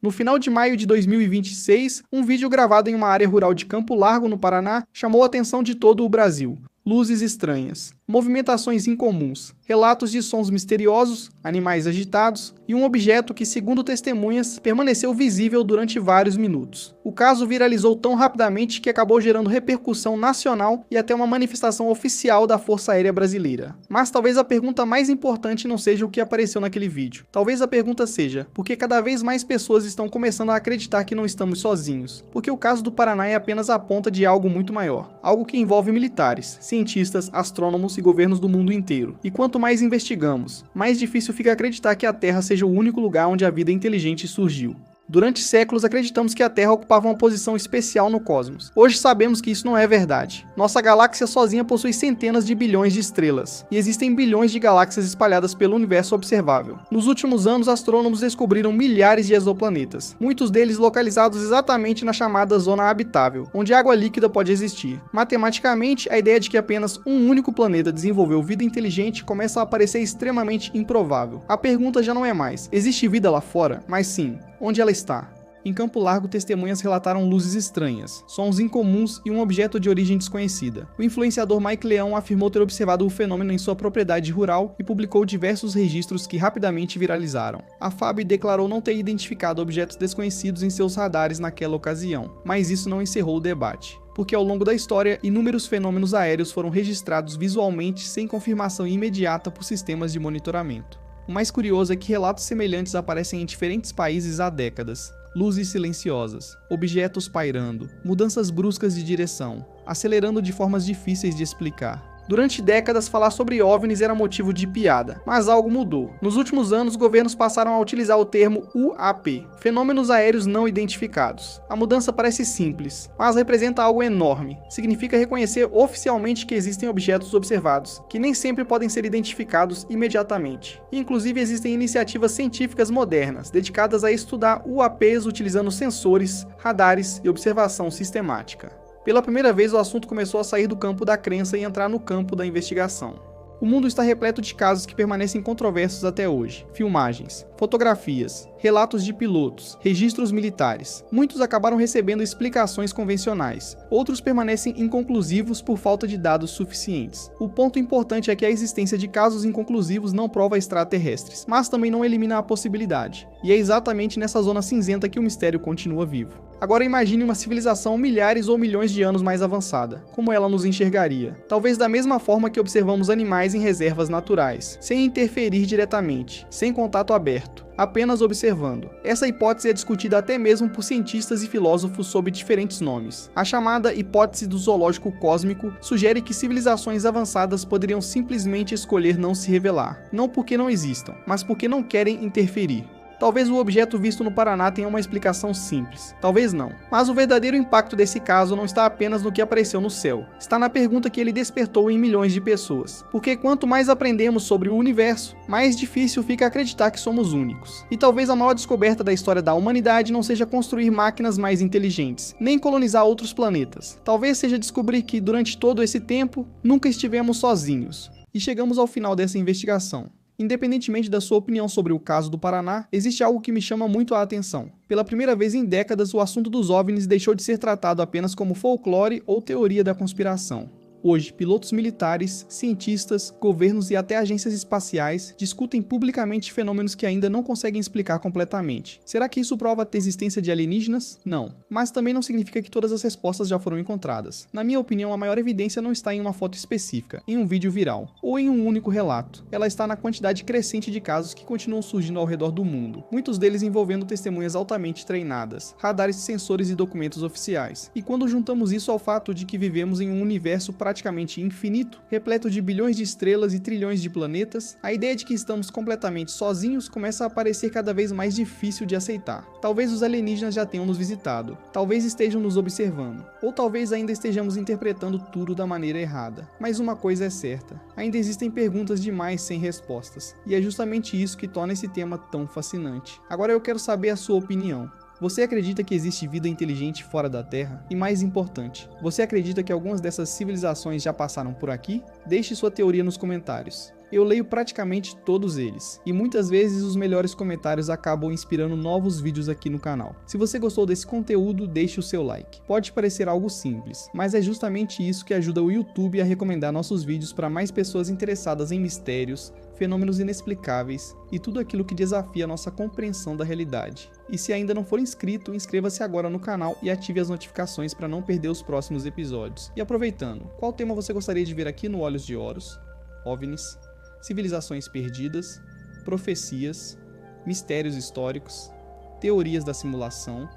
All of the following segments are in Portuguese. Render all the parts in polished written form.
No final de maio de 2026, um vídeo gravado em uma área rural de Campo Largo, no Paraná, chamou a atenção de todo o Brasil. Luzes estranhas, movimentações incomuns, relatos de sons misteriosos, animais agitados e um objeto que, segundo testemunhas, permaneceu visível durante vários minutos. O caso viralizou tão rapidamente que acabou gerando repercussão nacional e até uma manifestação oficial da Força Aérea Brasileira. Mas talvez a pergunta mais importante não seja o que apareceu naquele vídeo. Talvez a pergunta seja, por que cada vez mais pessoas estão começando a acreditar que não estamos sozinhos? Porque o caso do Paraná é apenas a ponta de algo muito maior. Algo que envolve militares, cientistas, astrônomos e governos do mundo inteiro. E quanto mais investigamos, mais difícil fica acreditar que a Terra seja o único lugar onde a vida inteligente surgiu. Durante séculos acreditamos que a Terra ocupava uma posição especial no cosmos. Hoje sabemos que isso não é verdade. Nossa galáxia sozinha possui centenas de bilhões de estrelas, e existem bilhões de galáxias espalhadas pelo universo observável. Nos últimos anos, astrônomos descobriram milhares de exoplanetas, muitos deles localizados exatamente na chamada zona habitável, onde água líquida pode existir. Matematicamente, a ideia de que apenas um único planeta desenvolveu vida inteligente começa a parecer extremamente improvável. A pergunta já não é mais, existe vida lá fora? Mas sim, onde ela está? Em Campo Largo, testemunhas relataram luzes estranhas, sons incomuns e um objeto de origem desconhecida. O influenciador Mike Leão afirmou ter observado o fenômeno em sua propriedade rural e publicou diversos registros que rapidamente viralizaram. A FAB declarou não ter identificado objetos desconhecidos em seus radares naquela ocasião, mas isso não encerrou o debate, porque ao longo da história, inúmeros fenômenos aéreos foram registrados visualmente sem confirmação imediata por sistemas de monitoramento. O mais curioso é que relatos semelhantes aparecem em diferentes países há décadas. Luzes silenciosas, objetos pairando, mudanças bruscas de direção, acelerando de formas difíceis de explicar. Durante décadas, falar sobre OVNIs era motivo de piada, mas algo mudou. Nos últimos anos, governos passaram a utilizar o termo UAP, Fenômenos Aéreos Não Identificados. A mudança parece simples, mas representa algo enorme. Significa reconhecer oficialmente que existem objetos observados, que nem sempre podem ser identificados imediatamente. Inclusive, existem iniciativas científicas modernas, dedicadas a estudar UAPs utilizando sensores, radares e observação sistemática. Pela primeira vez, o assunto começou a sair do campo da crença e entrar no campo da investigação. O mundo está repleto de casos que permanecem controversos até hoje. Filmagens, fotografias, relatos de pilotos, registros militares. Muitos acabaram recebendo explicações convencionais. Outros permanecem inconclusivos por falta de dados suficientes. O ponto importante é que a existência de casos inconclusivos não prova extraterrestres, mas também não elimina a possibilidade. E é exatamente nessa zona cinzenta que o mistério continua vivo. Agora imagine uma civilização milhares ou milhões de anos mais avançada. Como ela nos enxergaria? Talvez da mesma forma que observamos animais em reservas naturais, sem interferir diretamente, sem contato aberto, apenas observando. Essa hipótese é discutida até mesmo por cientistas e filósofos sob diferentes nomes. A chamada hipótese do zoológico cósmico sugere que civilizações avançadas poderiam simplesmente escolher não se revelar, não porque não existam, mas porque não querem interferir. Talvez o objeto visto no Paraná tenha uma explicação simples, talvez não. Mas o verdadeiro impacto desse caso não está apenas no que apareceu no céu, está na pergunta que ele despertou em milhões de pessoas. Porque quanto mais aprendemos sobre o universo, mais difícil fica acreditar que somos únicos. E talvez a maior descoberta da história da humanidade não seja construir máquinas mais inteligentes, nem colonizar outros planetas. Talvez seja descobrir que, durante todo esse tempo, nunca estivemos sozinhos. E chegamos ao final dessa investigação. Independentemente da sua opinião sobre o caso do Paraná, existe algo que me chama muito a atenção. Pela primeira vez em décadas, o assunto dos OVNIs deixou de ser tratado apenas como folclore ou teoria da conspiração. Hoje, pilotos militares, cientistas, governos e até agências espaciais discutem publicamente fenômenos que ainda não conseguem explicar completamente. Será que isso prova a existência de alienígenas? Não. Mas também não significa que todas as respostas já foram encontradas. Na minha opinião, a maior evidência não está em uma foto específica, em um vídeo viral, ou em um único relato. Ela está na quantidade crescente de casos que continuam surgindo ao redor do mundo, muitos deles envolvendo testemunhas altamente treinadas, radares, sensores e documentos oficiais. E quando juntamos isso ao fato de que vivemos em um universo praticamente infinito, repleto de bilhões de estrelas e trilhões de planetas, a ideia de que estamos completamente sozinhos começa a parecer cada vez mais difícil de aceitar. Talvez os alienígenas já tenham nos visitado, talvez estejam nos observando, ou talvez ainda estejamos interpretando tudo da maneira errada. Mas uma coisa é certa, ainda existem perguntas demais sem respostas, e é justamente isso que torna esse tema tão fascinante. Agora eu quero saber a sua opinião. Você acredita que existe vida inteligente fora da Terra? E mais importante, você acredita que algumas dessas civilizações já passaram por aqui? Deixe sua teoria nos comentários. Eu leio praticamente todos eles, e muitas vezes os melhores comentários acabam inspirando novos vídeos aqui no canal. Se você gostou desse conteúdo, deixe o seu like. Pode parecer algo simples, mas é justamente isso que ajuda o YouTube a recomendar nossos vídeos para mais pessoas interessadas em mistérios, fenômenos inexplicáveis e tudo aquilo que desafia a nossa compreensão da realidade. E se ainda não for inscrito, inscreva-se agora no canal e ative as notificações para não perder os próximos episódios. E aproveitando, qual tema você gostaria de ver aqui no Olhos de Horus? OVNIs, civilizações perdidas, profecias, mistérios históricos, teorias da simulação,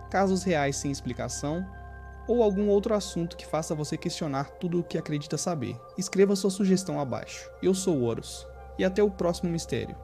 casos reais sem explicação ou algum outro assunto que faça você questionar tudo o que acredita saber. Escreva sua sugestão abaixo. Eu sou o Horus e até o próximo mistério.